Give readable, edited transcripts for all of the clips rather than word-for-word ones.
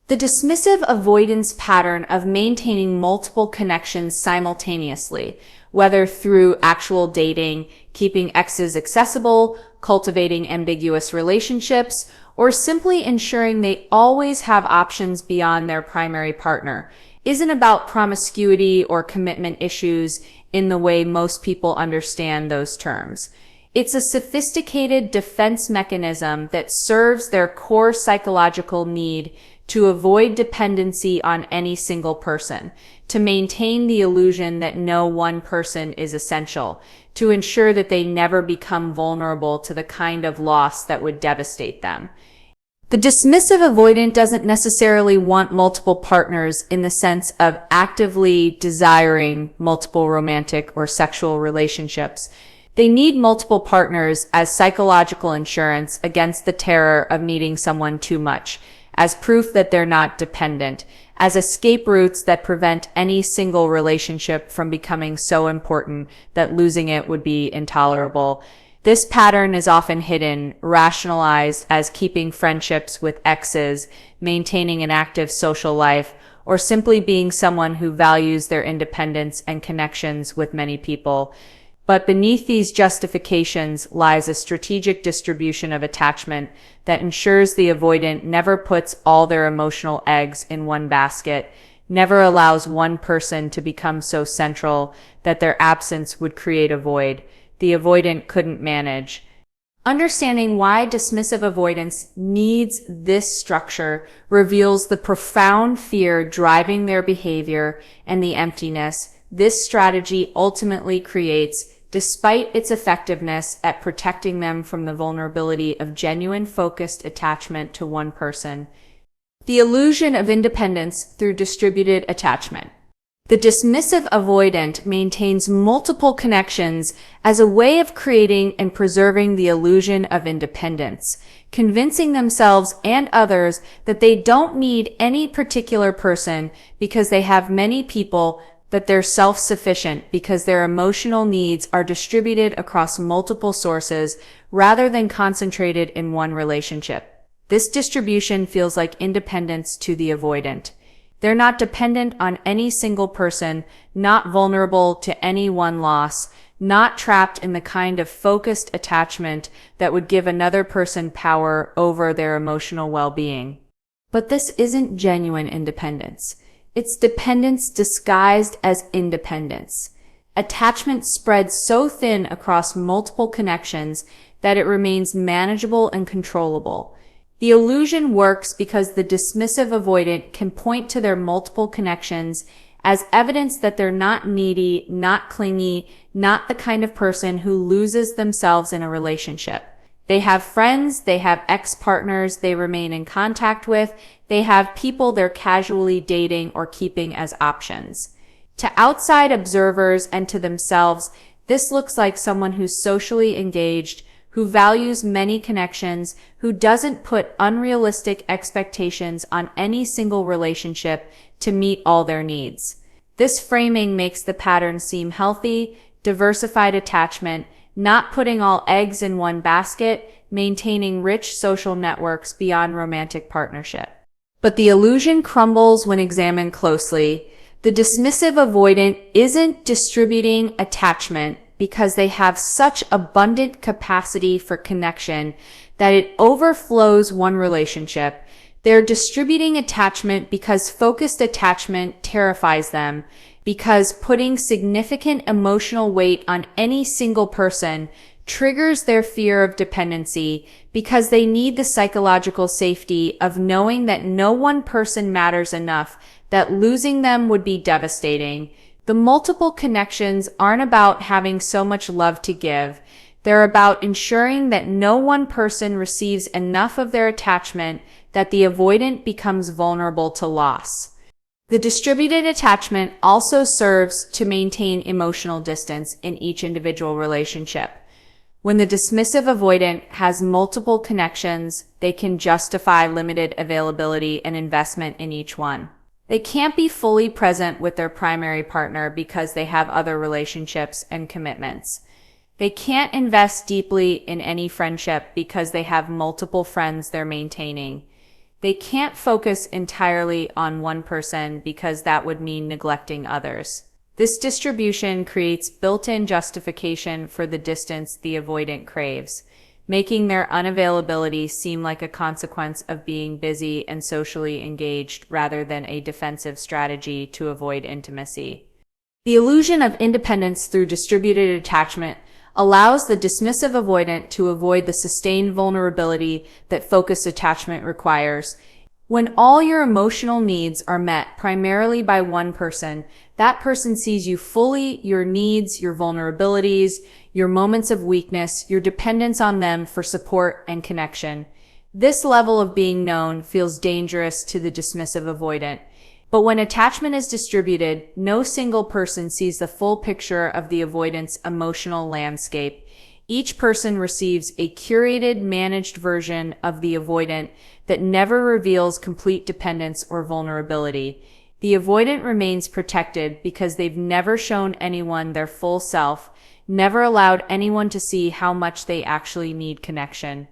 The dismissive avoidance pattern of maintaining multiple connections simultaneously, whether through actual dating, keeping exes accessible, cultivating ambiguous relationships, or simply ensuring they always have options beyond their primary partner, isn't about promiscuity or commitment issues in the way most people understand those terms. It's a sophisticated defense mechanism that serves their core psychological need to avoid dependency on any single person, to maintain the illusion that no one person is essential, to ensure that they never become vulnerable to the kind of loss that would devastate them. The dismissive avoidant doesn't necessarily want multiple partners in the sense of actively desiring multiple romantic or sexual relationships. They need multiple partners as psychological insurance against the terror of needing someone too much, as proof that they're not dependent, as escape routes that prevent any single relationship from becoming so important that losing it would be intolerable. This pattern is often hidden, rationalized as keeping friendships with exes, maintaining an active social life, or simply being someone who values their independence and connections with many people. But beneath these justifications lies a strategic distribution of attachment that ensures the avoidant never puts all their emotional eggs in one basket, never allows one person to become so central that their absence would create a void the avoidant couldn't manage. Understanding why dismissive avoidance needs this structure reveals the profound fear driving their behavior and the emptiness this strategy ultimately creates, despite its effectiveness at protecting them from the vulnerability of genuine focused attachment to one person. The illusion of independence through distributed attachment. The dismissive avoidant maintains multiple connections as a way of creating and preserving the illusion of independence, convincing themselves and others that they don't need any particular person because they have many people, that they're self-sufficient because their emotional needs are distributed across multiple sources rather than concentrated in one relationship. This distribution feels like independence to the avoidant. They're not dependent on any single person, not vulnerable to any one loss, not trapped in the kind of focused attachment that would give another person power over their emotional well-being. But this isn't genuine independence. It's dependence disguised as independence. Attachment spreads so thin across multiple connections that it remains manageable and controllable. The illusion works because the dismissive avoidant can point to their multiple connections as evidence that they're not needy, not clingy, not the kind of person who loses themselves in a relationship. They have friends, they have ex-partners they remain in contact with, they have people they're casually dating or keeping as options. To outside observers and to themselves, this looks like someone who's socially engaged, who values many connections, who doesn't put unrealistic expectations on any single relationship to meet all their needs. This framing makes the pattern seem healthy, diversified attachment, not putting all eggs in one basket, maintaining rich social networks beyond romantic partnership. But the illusion crumbles when examined closely. The dismissive avoidant isn't distributing attachment because they have such abundant capacity for connection that it overflows one relationship. They're distributing attachment because focused attachment terrifies them, because putting significant emotional weight on any single person triggers their fear of dependency, because they need the psychological safety of knowing that no one person matters enough, that losing them would be devastating. The multiple connections aren't about having so much love to give. They're about ensuring that no one person receives enough of their attachment that the avoidant becomes vulnerable to loss. The distributed attachment also serves to maintain emotional distance in each individual relationship. When the dismissive avoidant has multiple connections, they can justify limited availability and investment in each one. They can't be fully present with their primary partner because they have other relationships and commitments. They can't invest deeply in any friendship because they have multiple friends they're maintaining. They can't focus entirely on one person because that would mean neglecting others. This distribution creates built-in justification for the distance the avoidant craves, making their unavailability seem like a consequence of being busy and socially engaged rather than a defensive strategy to avoid intimacy. The illusion of independence through distributed attachment allows the dismissive avoidant to avoid the sustained vulnerability that focused attachment requires. When all your emotional needs are met primarily by one person, that person sees you fully, your needs, your vulnerabilities, your moments of weakness, your dependence on them for support and connection. This level of being known feels dangerous to the dismissive avoidant. But when attachment is distributed, no single person sees the full picture of the avoidant's emotional landscape. Each person receives a curated, managed version of the avoidant that never reveals complete dependence or vulnerability. The avoidant remains protected because they've never shown anyone their full self, never allowed anyone to see how much they actually need connection.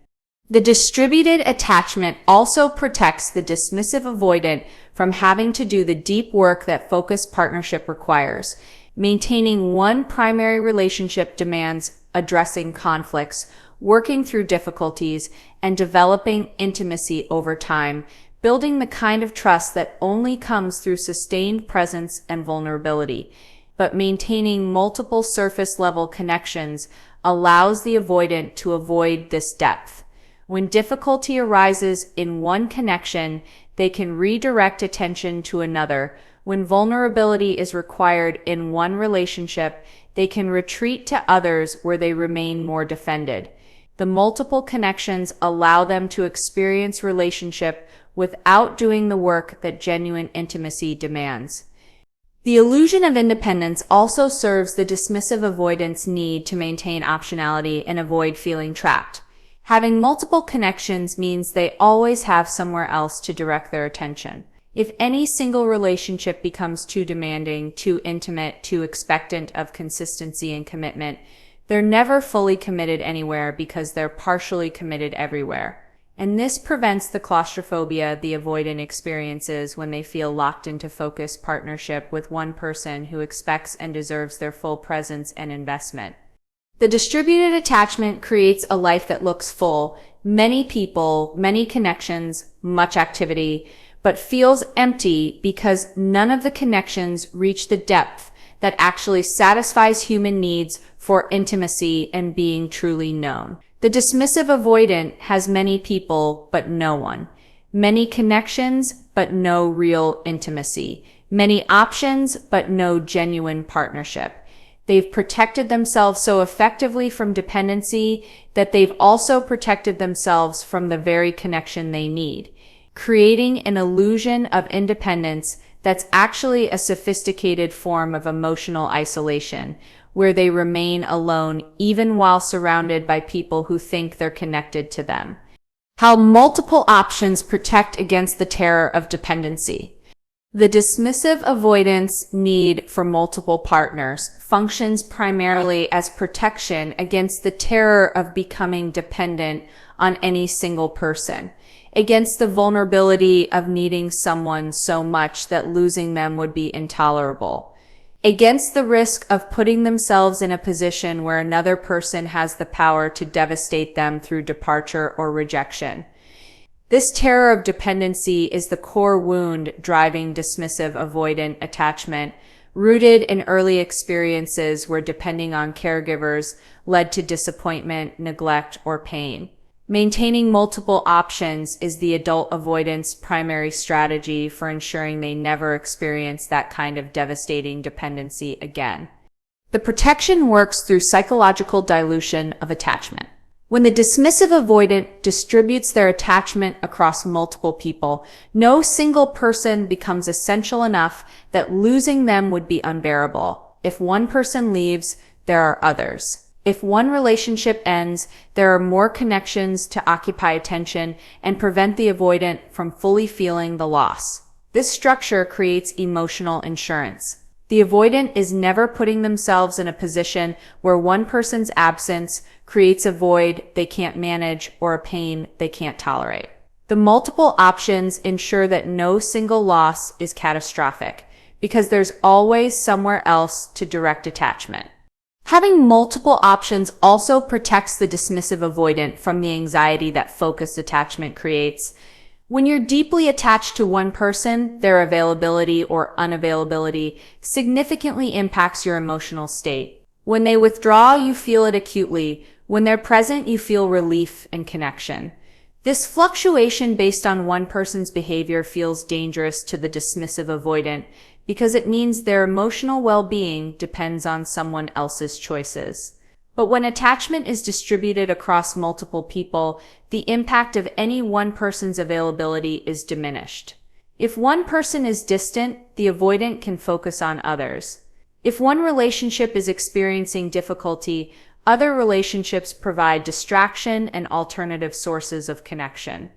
The distributed attachment also protects the dismissive avoidant from having to do the deep work that focused partnership requires. Maintaining one primary relationship demands addressing conflicts, working through difficulties, and developing intimacy over time, building the kind of trust that only comes through sustained presence and vulnerability. But maintaining multiple surface-level connections allows the avoidant to avoid this depth. When difficulty arises in one connection, they can redirect attention to another. When vulnerability is required in one relationship, they can retreat to others where they remain more defended. The multiple connections allow them to experience relationship without doing the work that genuine intimacy demands. The illusion of independence also serves the dismissive avoidant's need to maintain optionality and avoid feeling trapped. Having multiple connections means they always have somewhere else to direct their attention. If any single relationship becomes too demanding, too intimate, too expectant of consistency and commitment, they're never fully committed anywhere because they're partially committed everywhere. And this prevents the claustrophobia the avoidant experiences when they feel locked into focused partnership with one person who expects and deserves their full presence and investment. The distributed attachment creates a life that looks full, many people, many connections, much activity, but feels empty because none of the connections reach the depth that actually satisfies human needs for intimacy and being truly known. The dismissive avoidant has many people, but no one. Many connections, but no real intimacy. Many options, but no genuine partnership. They've protected themselves so effectively from dependency that they've also protected themselves from the very connection they need, creating an illusion of independence that's actually a sophisticated form of emotional isolation, where they remain alone even while surrounded by people who think they're connected to them. How multiple options protect against the terror of dependency. The dismissive avoidance need for multiple partners functions primarily as protection against the terror of becoming dependent on any single person, against the vulnerability of needing someone so much that losing them would be intolerable, against the risk of putting themselves in a position where another person has the power to devastate them through departure or rejection. This terror of dependency is the core wound driving dismissive avoidant attachment, rooted in early experiences where depending on caregivers led to disappointment, neglect, or pain. Maintaining multiple options is the adult avoidant's primary strategy for ensuring they never experience that kind of devastating dependency again. The protection works through psychological dilution of attachment. When the dismissive avoidant distributes their attachment across multiple people, no single person becomes essential enough that losing them would be unbearable. If one person leaves, there are others. If one relationship ends, there are more connections to occupy attention and prevent the avoidant from fully feeling the loss. This structure creates emotional insurance. The avoidant is never putting themselves in a position where one person's absence creates a void they can't manage or a pain they can't tolerate. The multiple options ensure that no single loss is catastrophic, because there's always somewhere else to direct attachment. Having multiple options also protects the dismissive avoidant from the anxiety that focused attachment creates. When you're deeply attached to one person, their availability or unavailability significantly impacts your emotional state. When they withdraw, you feel it acutely. When they're present, you feel relief and connection. This fluctuation based on one person's behavior feels dangerous to the dismissive avoidant because it means their emotional well-being depends on someone else's choices. But when attachment is distributed across multiple people, the impact of any one person's availability is diminished. If one person is distant, the avoidant can focus on others. If one relationship is experiencing difficulty, other relationships provide distraction and alternative sources of connection.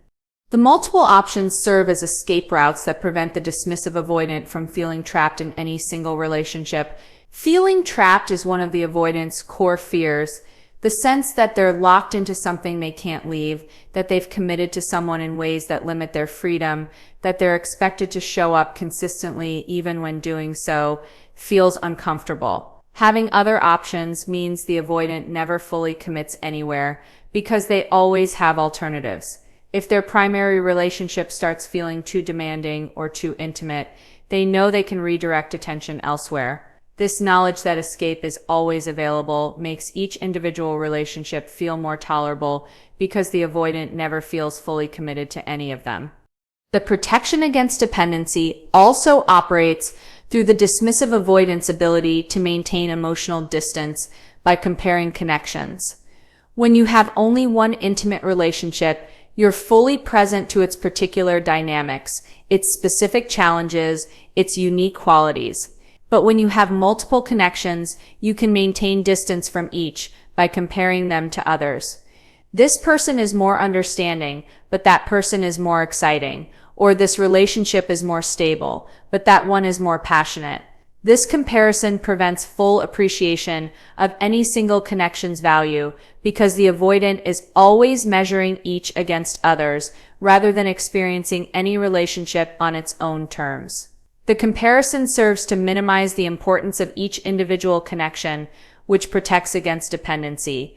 The multiple options serve as escape routes that prevent the dismissive avoidant from feeling trapped in any single relationship. Feeling trapped is one of the avoidant's core fears, the sense that they're locked into something they can't leave, that they've committed to someone in ways that limit their freedom, that they're expected to show up consistently even when doing so feels uncomfortable. Having other options means the avoidant never fully commits anywhere because they always have alternatives. If their primary relationship starts feeling too demanding or too intimate, they know they can redirect attention elsewhere. This knowledge that escape is always available makes each individual relationship feel more tolerable because the avoidant never feels fully committed to any of them. The protection against dependency also operates through the dismissive avoidant's ability to maintain emotional distance by comparing connections. When you have only one intimate relationship, you're fully present to its particular dynamics, its specific challenges, its unique qualities. But when you have multiple connections, you can maintain distance from each by comparing them to others. This person is more understanding, but that person is more exciting. Or this relationship is more stable, but that one is more passionate. This comparison prevents full appreciation of any single connection's value because the avoidant is always measuring each against others rather than experiencing any relationship on its own terms. The comparison serves to minimize the importance of each individual connection, which protects against dependency.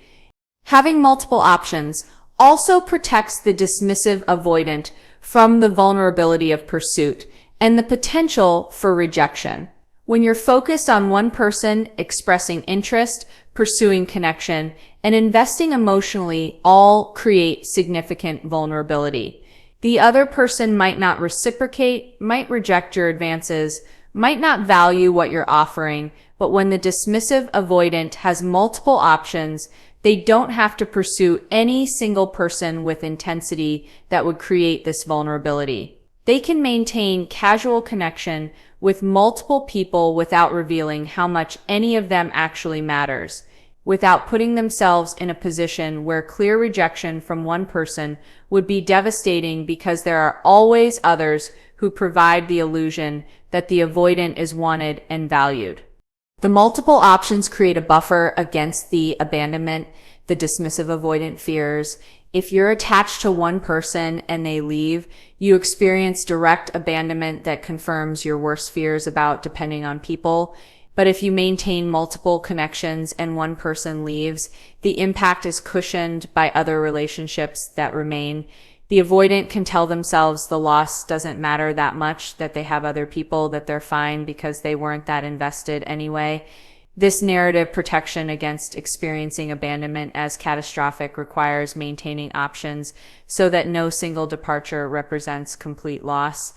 Having multiple options also protects the dismissive avoidant from the vulnerability of pursuit and the potential for rejection. When you're focused on one person, expressing interest, pursuing connection, and investing emotionally all create significant vulnerability. The other person might not reciprocate, might reject your advances, might not value what you're offering, but when the dismissive avoidant has multiple options, they don't have to pursue any single person with intensity that would create this vulnerability. They can maintain casual connection with multiple people without revealing how much any of them actually matters, without putting themselves in a position where clear rejection from one person would be devastating because there are always others who provide the illusion that the avoidant is wanted and valued. The multiple options create a buffer against the abandonment the dismissive avoidant fears. If you're attached to one person and they leave, you experience direct abandonment that confirms your worst fears about depending on people. But if you maintain multiple connections and one person leaves, the impact is cushioned by other relationships that remain. The avoidant can tell themselves the loss doesn't matter that much, that they have other people, that they're fine because they weren't that invested anyway. This narrative protection against experiencing abandonment as catastrophic requires maintaining options so that no single departure represents complete loss.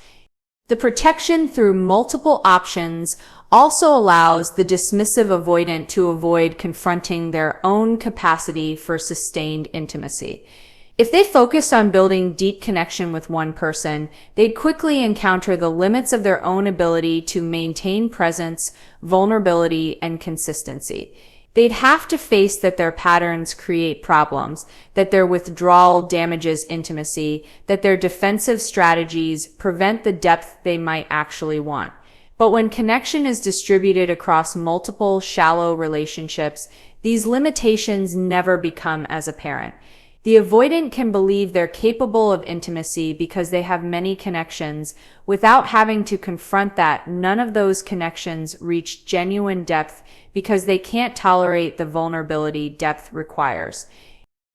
The protection through multiple options also allows the dismissive avoidant to avoid confronting their own capacity for sustained intimacy. If they focused on building deep connection with one person, they'd quickly encounter the limits of their own ability to maintain presence, vulnerability, and consistency. They'd have to face that their patterns create problems, that their withdrawal damages intimacy, that their defensive strategies prevent the depth they might actually want. But when connection is distributed across multiple shallow relationships, these limitations never become as apparent. The avoidant can believe they're capable of intimacy because they have many connections. Without having to confront that, none of those connections reach genuine depth because they can't tolerate the vulnerability depth requires.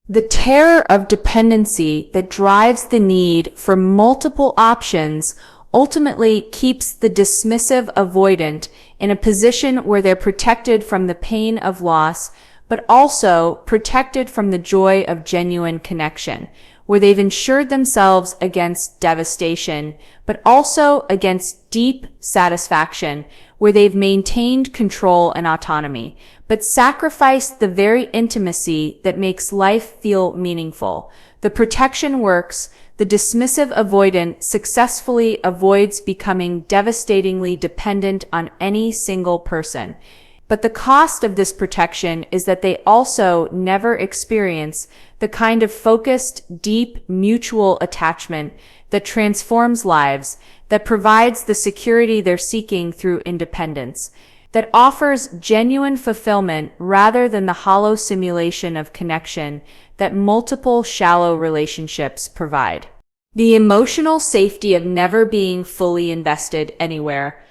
The terror of dependency that drives the need for multiple options ultimately keeps the dismissive avoidant in a position where they're protected from the pain of loss, but also protected from the joy of genuine connection, where they've ensured themselves against devastation, but also against deep satisfaction, where they've maintained control and autonomy, but sacrificed the very intimacy that makes life feel meaningful. The protection works. The dismissive avoidant successfully avoids becoming devastatingly dependent on any single person. But the cost of this protection is that they also never experience the kind of focused, deep, mutual attachment that transforms lives, that provides the security they're seeking through independence, that offers genuine fulfillment rather than the hollow simulation of connection that multiple shallow relationships provide. The emotional safety of never being fully invested anywhere.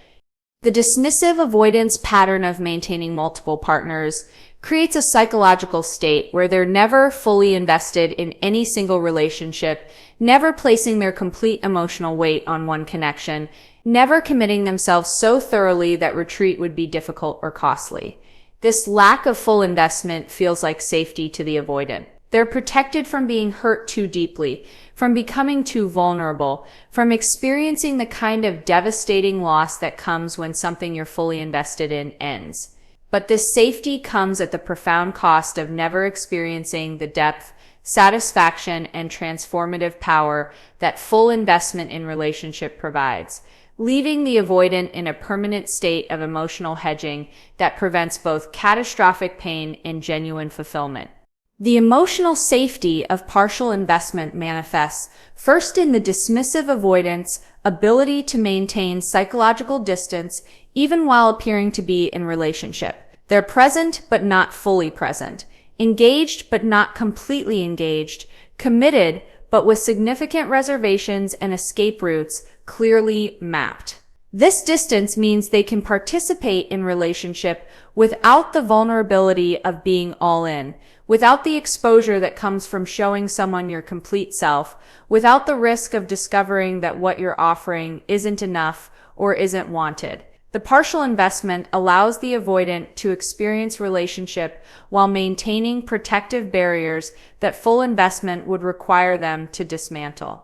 The dismissive avoidance pattern of maintaining multiple partners creates a psychological state where they're never fully invested in any single relationship, never placing their complete emotional weight on one connection, never committing themselves so thoroughly that retreat would be difficult or costly. This lack of full investment feels like safety to the avoidant. They're protected from being hurt too deeply, from becoming too vulnerable, from experiencing the kind of devastating loss that comes when something you're fully invested in ends. But this safety comes at the profound cost of never experiencing the depth, satisfaction, and transformative power that full investment in relationship provides, leaving the avoidant in a permanent state of emotional hedging that prevents both catastrophic pain and genuine fulfillment. The emotional safety of partial investment manifests first in the dismissive avoidant's ability to maintain psychological distance even while appearing to be in relationship. They're present but not fully present, engaged but not completely engaged, committed but with significant reservations and escape routes clearly mapped. This distance means they can participate in relationship without the vulnerability of being all in, without the exposure that comes from showing someone your complete self, without the risk of discovering that what you're offering isn't enough or isn't wanted. The partial investment allows the avoidant to experience relationship while maintaining protective barriers that full investment would require them to dismantle.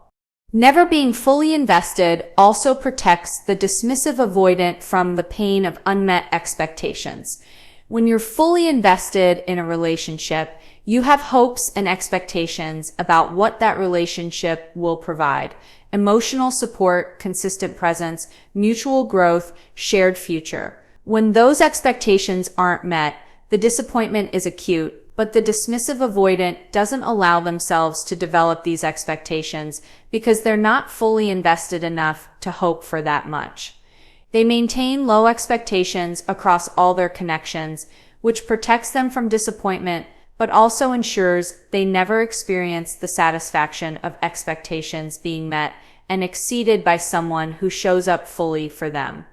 Never being fully invested also protects the dismissive avoidant from the pain of unmet expectations. When you're fully invested in a relationship, you have hopes and expectations about what that relationship will provide: emotional support, consistent presence, mutual growth, shared future. When those expectations aren't met, the disappointment is acute, but the dismissive avoidant doesn't allow themselves to develop these expectations because they're not fully invested enough to hope for that much. They maintain low expectations across all their connections, which protects them from disappointment, but also ensures they never experience the satisfaction of expectations being met and exceeded by someone who shows up fully for them.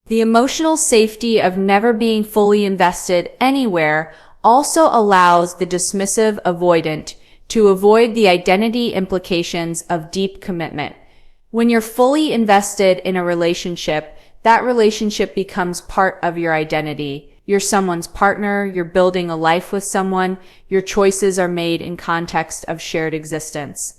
The emotional safety of never being fully invested anywhere also allows the dismissive avoidant to avoid the identity implications of deep commitment. When you're fully invested in a relationship, that relationship becomes part of your identity. You're someone's partner, you're building a life with someone, your choices are made in context of shared existence.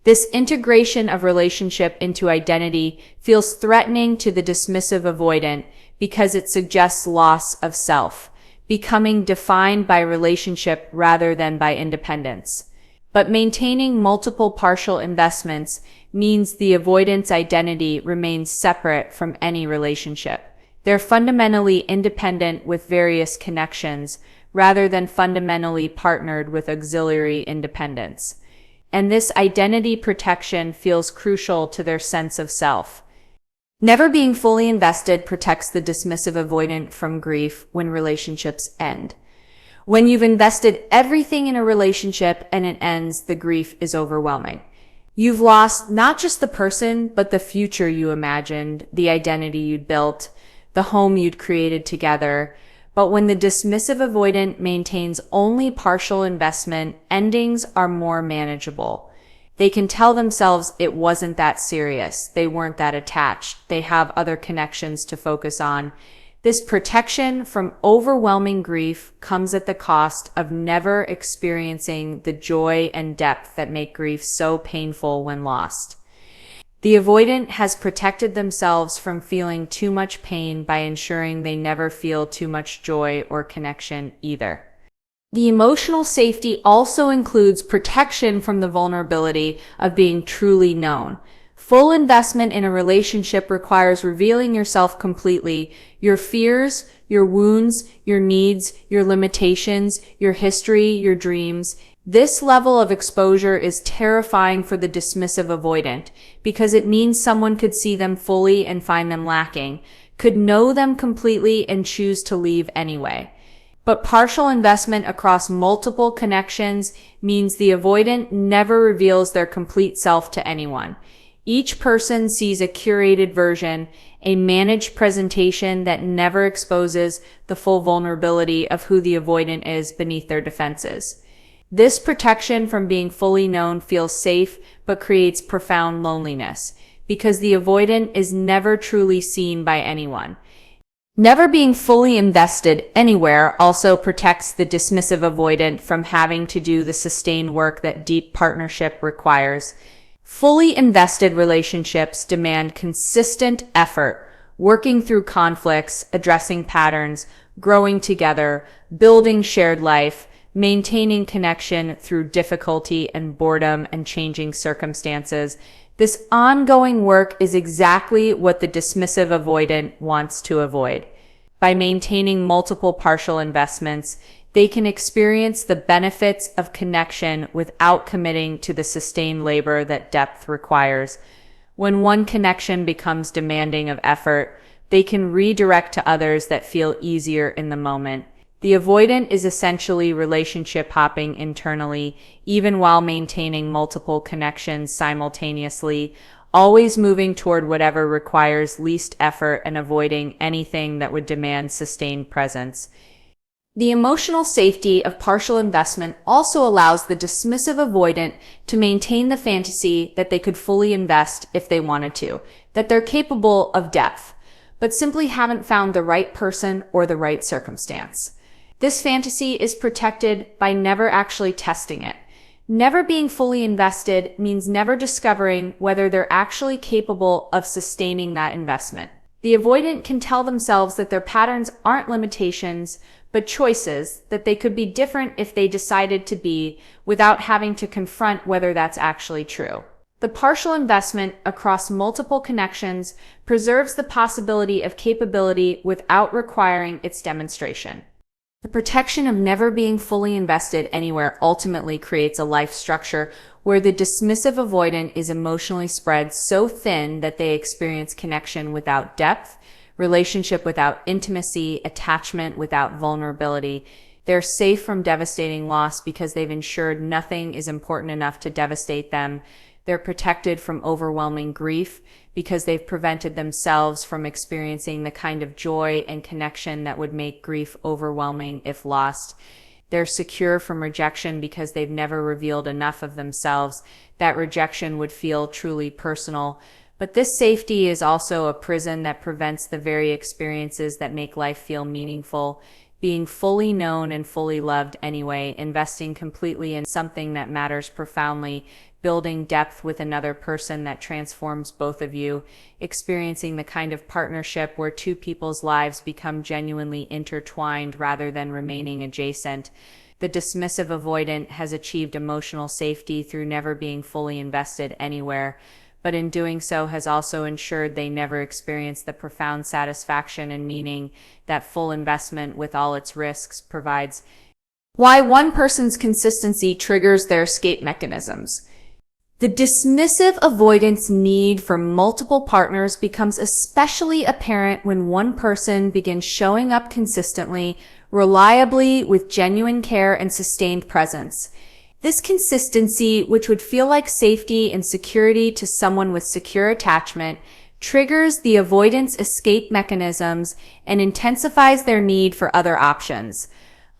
This integration of relationship into identity feels threatening to the dismissive avoidant because it suggests loss of self, becoming defined by relationship rather than by independence. But maintaining multiple partial investments means the avoidant's identity remains separate from any relationship. They're fundamentally independent with various connections, rather than fundamentally partnered with auxiliary independence. And this identity protection feels crucial to their sense of self. Never being fully invested protects the dismissive avoidant from grief when relationships end. When you've invested everything in a relationship and it ends, the grief is overwhelming. You've lost not just the person, but the future you imagined, the identity you'd built, the home you'd created together. But when the dismissive avoidant maintains only partial investment, endings are more manageable. They can tell themselves it wasn't that serious, they weren't that attached, they have other connections to focus on. This protection from overwhelming grief comes at the cost of never experiencing the joy and depth that make grief so painful when lost. The avoidant has protected themselves from feeling too much pain by ensuring they never feel too much joy or connection either. The emotional safety also includes protection from the vulnerability of being truly known. Full investment in a relationship requires revealing yourself completely, your fears, your wounds, your needs, your limitations, your history, your dreams. This level of exposure is terrifying for the dismissive avoidant because it means someone could see them fully and find them lacking, could know them completely and choose to leave anyway. But partial investment across multiple connections means the avoidant never reveals their complete self to anyone. Each person sees a curated version, a managed presentation that never exposes the full vulnerability of who the avoidant is beneath their defenses. This protection from being fully known feels safe, but creates profound loneliness, because the avoidant is never truly seen by anyone. Never being fully invested anywhere also protects the dismissive avoidant from having to do the sustained work that deep partnership requires. Fully invested relationships demand consistent effort, working through conflicts, addressing patterns, growing together, building shared life, maintaining connection through difficulty and boredom and changing circumstances. This ongoing work is exactly what the dismissive avoidant wants to avoid. By maintaining multiple partial investments, they can experience the benefits of connection without committing to the sustained labor that depth requires. When one connection becomes demanding of effort, they can redirect to others that feel easier in the moment. The avoidant is essentially relationship hopping internally, even while maintaining multiple connections simultaneously, always moving toward whatever requires least effort and avoiding anything that would demand sustained presence. The emotional safety of partial investment also allows the dismissive avoidant to maintain the fantasy that they could fully invest if they wanted to, that they're capable of depth, but simply haven't found the right person or the right circumstance. This fantasy is protected by never actually testing it. Never being fully invested means never discovering whether they're actually capable of sustaining that investment. The avoidant can tell themselves that their patterns aren't limitations, but choices, that they could be different if they decided to be, without having to confront whether that's actually true. The partial investment across multiple connections preserves the possibility of capability without requiring its demonstration. The protection of never being fully invested anywhere ultimately creates a life structure where the dismissive avoidant is emotionally spread so thin that they experience connection without depth, relationship without intimacy, attachment without vulnerability. They're safe from devastating loss because they've ensured nothing is important enough to devastate them. They're protected from overwhelming grief because they've prevented themselves from experiencing the kind of joy and connection that would make grief overwhelming if lost. They're secure from rejection because they've never revealed enough of themselves that rejection would feel truly personal. But this safety is also a prison that prevents the very experiences that make life feel meaningful. Being fully known and fully loved anyway, investing completely in something that matters profoundly, building depth with another person that transforms both of you, experiencing the kind of partnership where two people's lives become genuinely intertwined rather than remaining adjacent. The dismissive avoidant has achieved emotional safety through never being fully invested anywhere, but in doing so has also ensured they never experience the profound satisfaction and meaning that full investment with all its risks provides. Why one person's consistency triggers their escape mechanisms. The dismissive avoidance need for multiple partners becomes especially apparent when one person begins showing up consistently, reliably with genuine care and sustained presence. This consistency, which would feel like safety and security to someone with secure attachment, triggers the avoidance escape mechanisms and intensifies their need for other options.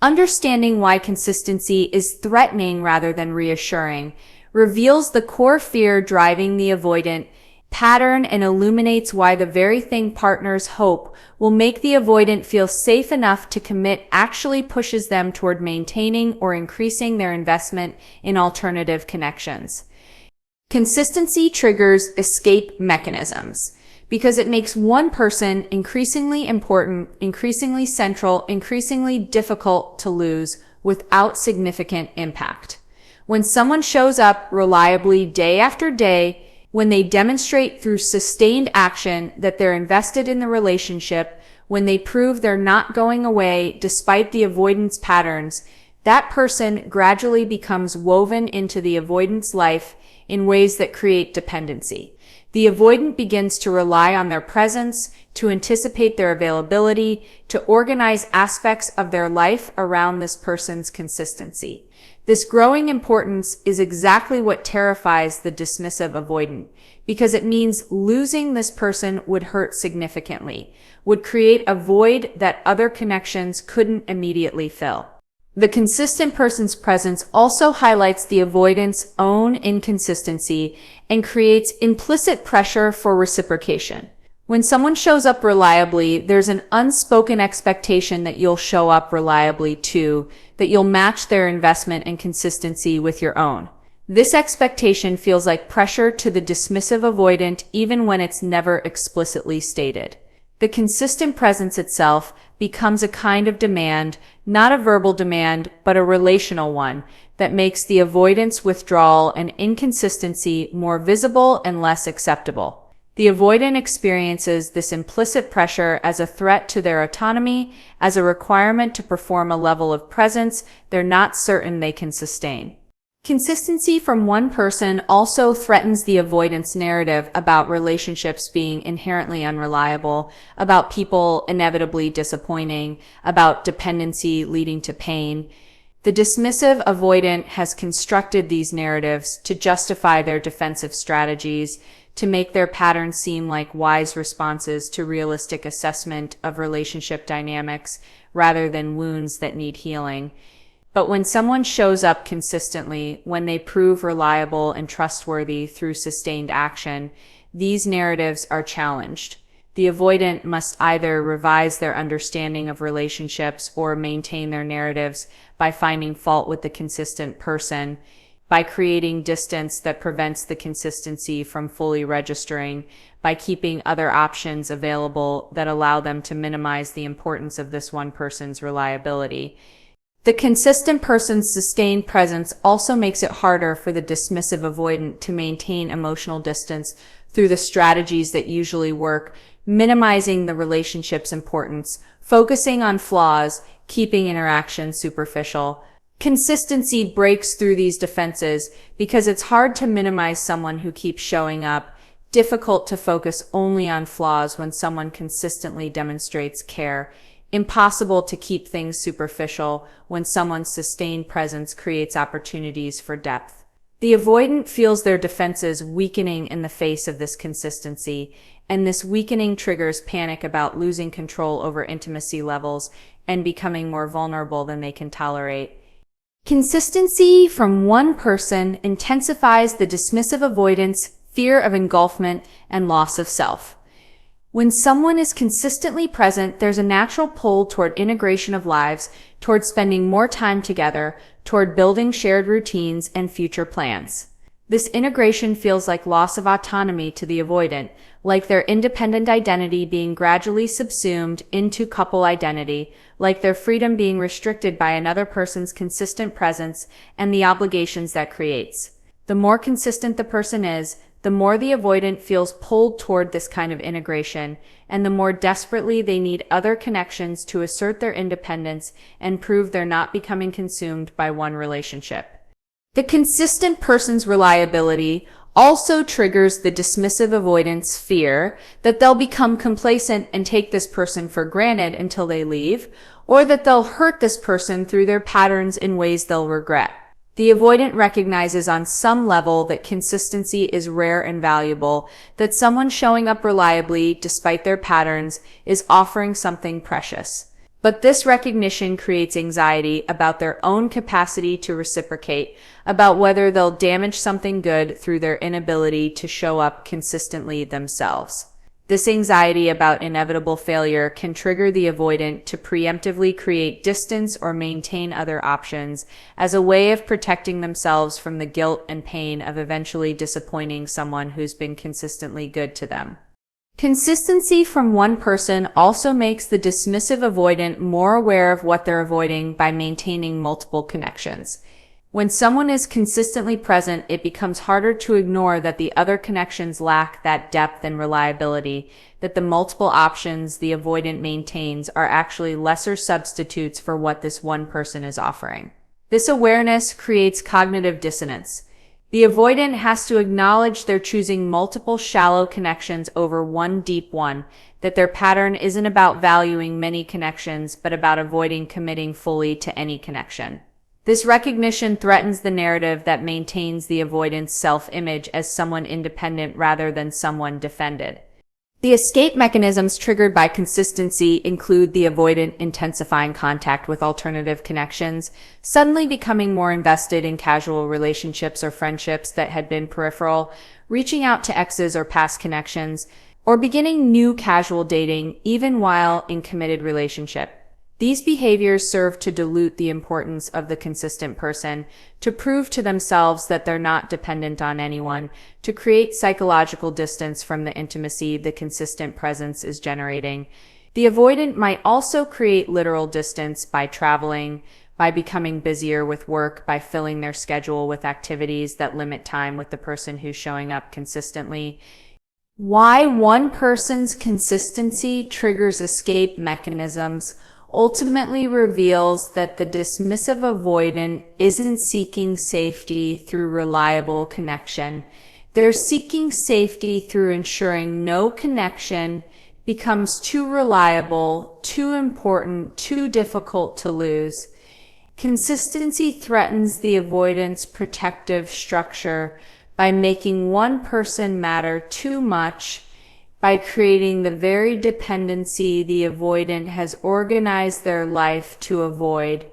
Understanding why consistency is threatening rather than reassuring reveals the core fear driving the avoidant pattern and illuminates why the very thing partners hope will make the avoidant feel safe enough to commit actually pushes them toward maintaining or increasing their investment in alternative connections. Consistency triggers escape mechanisms because it makes one person increasingly important, increasingly central, increasingly difficult to lose without significant impact. When someone shows up reliably day after day, when they demonstrate through sustained action that they're invested in the relationship, when they prove they're not going away despite the avoidance patterns, that person gradually becomes woven into the avoidant's life in ways that create dependency. The avoidant begins to rely on their presence, to anticipate their availability, to organize aspects of their life around this person's consistency. This growing importance is exactly what terrifies the dismissive avoidant, because it means losing this person would hurt significantly, would create a void that other connections couldn't immediately fill. The consistent person's presence also highlights the avoidant's own inconsistency and creates implicit pressure for reciprocation. When someone shows up reliably, there's an unspoken expectation that you'll show up reliably too, that you'll match their investment and consistency with your own. This expectation feels like pressure to the dismissive avoidant even when it's never explicitly stated. The consistent presence itself becomes a kind of demand, not a verbal demand, but a relational one that makes the avoidance withdrawal and inconsistency more visible and less acceptable. The avoidant experiences this implicit pressure as a threat to their autonomy, as a requirement to perform a level of presence they're not certain they can sustain. Consistency from one person also threatens the avoidance narrative about relationships being inherently unreliable, about people inevitably disappointing, about dependency leading to pain. The dismissive avoidant has constructed these narratives to justify their defensive strategies, to make their patterns seem like wise responses to realistic assessment of relationship dynamics rather than wounds that need healing. But when someone shows up consistently, when they prove reliable and trustworthy through sustained action, these narratives are challenged. The avoidant must either revise their understanding of relationships or maintain their narratives by finding fault with the consistent person, by creating distance that prevents the consistency from fully registering, by keeping other options available that allow them to minimize the importance of this one person's reliability. The consistent person's sustained presence also makes it harder for the dismissive avoidant to maintain emotional distance through the strategies that usually work, minimizing the relationship's importance, focusing on flaws, keeping interaction superficial. Consistency breaks through these defenses because it's hard to minimize someone who keeps showing up, difficult to focus only on flaws when someone consistently demonstrates care, impossible to keep things superficial when someone's sustained presence creates opportunities for depth. The avoidant feels their defenses weakening in the face of this consistency, and this weakening triggers panic about losing control over intimacy levels and becoming more vulnerable than they can tolerate. Consistency from one person intensifies the dismissive avoidant's fear of engulfment and loss of self. When someone is consistently present, there's a natural pull toward integration of lives, toward spending more time together, toward building shared routines and future plans. This integration feels like loss of autonomy to the avoidant, like their independent identity being gradually subsumed into couple identity, like their freedom being restricted by another person's consistent presence and the obligations that creates. The more consistent the person is, the more the avoidant feels pulled toward this kind of integration, and the more desperately they need other connections to assert their independence and prove they're not becoming consumed by one relationship. The consistent person's reliability also triggers the dismissive avoidance fear that they'll become complacent and take this person for granted until they leave, or that they'll hurt this person through their patterns in ways they'll regret. The avoidant recognizes on some level that consistency is rare and valuable, that someone showing up reliably despite their patterns is offering something precious. But this recognition creates anxiety about their own capacity to reciprocate, about whether they'll damage something good through their inability to show up consistently themselves. This anxiety about inevitable failure can trigger the avoidant to preemptively create distance or maintain other options as a way of protecting themselves from the guilt and pain of eventually disappointing someone who's been consistently good to them. Consistency from one person also makes the dismissive avoidant more aware of what they're avoiding by maintaining multiple connections. When someone is consistently present, it becomes harder to ignore that the other connections lack that depth and reliability, that the multiple options the avoidant maintains are actually lesser substitutes for what this one person is offering. This awareness creates cognitive dissonance. The avoidant has to acknowledge they're choosing multiple shallow connections over one deep one, that their pattern isn't about valuing many connections, but about avoiding committing fully to any connection. This recognition threatens the narrative that maintains the avoidant's self-image as someone independent rather than someone defended. The escape mechanisms triggered by consistency include the avoidant intensifying contact with alternative connections, suddenly becoming more invested in casual relationships or friendships that had been peripheral, reaching out to exes or past connections, or beginning new casual dating even while in committed relationship. These behaviors serve to dilute the importance of the consistent person, to prove to themselves that they're not dependent on anyone, to create psychological distance from the intimacy the consistent presence is generating. The avoidant might also create literal distance by traveling, by becoming busier with work, by filling their schedule with activities that limit time with the person who's showing up consistently. Why one person's consistency triggers escape mechanisms ultimately reveals that the dismissive avoidant isn't seeking safety through reliable connection. They're seeking safety through ensuring no connection becomes too reliable, too important, too difficult to lose. Consistency threatens the avoidant's protective structure by making one person matter too much, by creating the very dependency the avoidant has organized their life to avoid,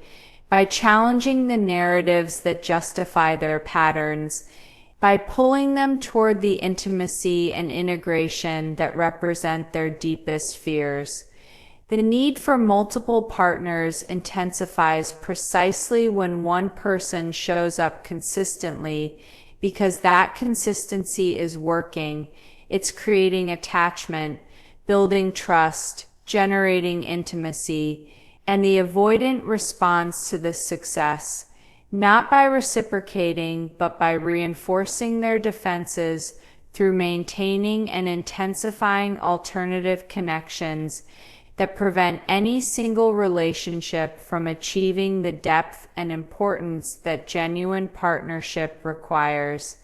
by challenging the narratives that justify their patterns, by pulling them toward the intimacy and integration that represent their deepest fears. The need for multiple partners intensifies precisely when one person shows up consistently, because that consistency is working. It's creating attachment, building trust, generating intimacy, and the avoidant responds to this success, not by reciprocating, but by reinforcing their defenses through maintaining and intensifying alternative connections that prevent any single relationship from achieving the depth and importance that genuine partnership requires.